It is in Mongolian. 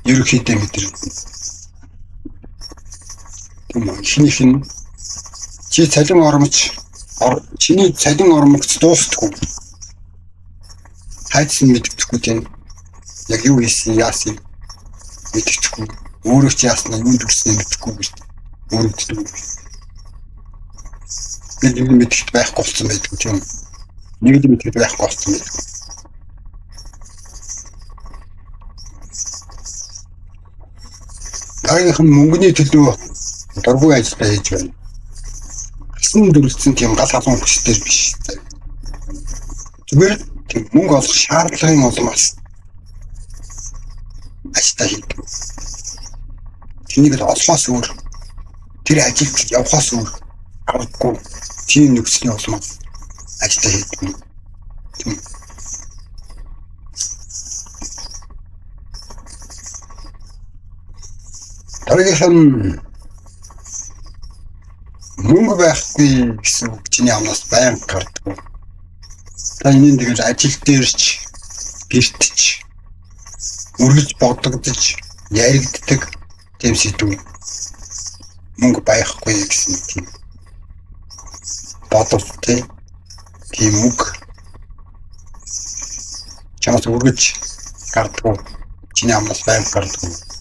ерөнхийдөө мэдэрдэг. Ихнийх нь чи цалин ормч чиний цалин ормогц дуустдаггүй. Хайцсан мэддэхгүй тийм яг юу хийсэн яасан мэддэхгүй. Өөрөө ч яаснаа юунд хүрснээ мэддэхгүй гэж өөрөддөг. Бид мэддэхэд байхгүй болсон байдаг тийм. Нэг л мэддэхэд байхгүй болсон байдаг. Дараагийн мөнгөний төлөө дургүй ажиллаа хийж байна. Асан дөрөлдсөн тийм гал халуун хүчтэй биш. Зүгээр тийм мөнгө олох шаардлагын улмаас ажиллаа хийдэг. Тэнийг л олохоос өөр тэр ажилд явахоос өөр аргагүй тийм нөхцөлийн улмаас ажиллаа хийдэг. Дараагийн мөнгө байхгүй гэсэн үг чиний амнаас байнга гардаг. Та энэ тэгэл ажил дээрч гэртч үргэлж бодогдож яригддаг тийм сэдв. Мөнгө байхгүй гэсэн тийм бодолтой тийм үг чамаас үргэлж гардаг. Чиний амнаас байнга гардаг.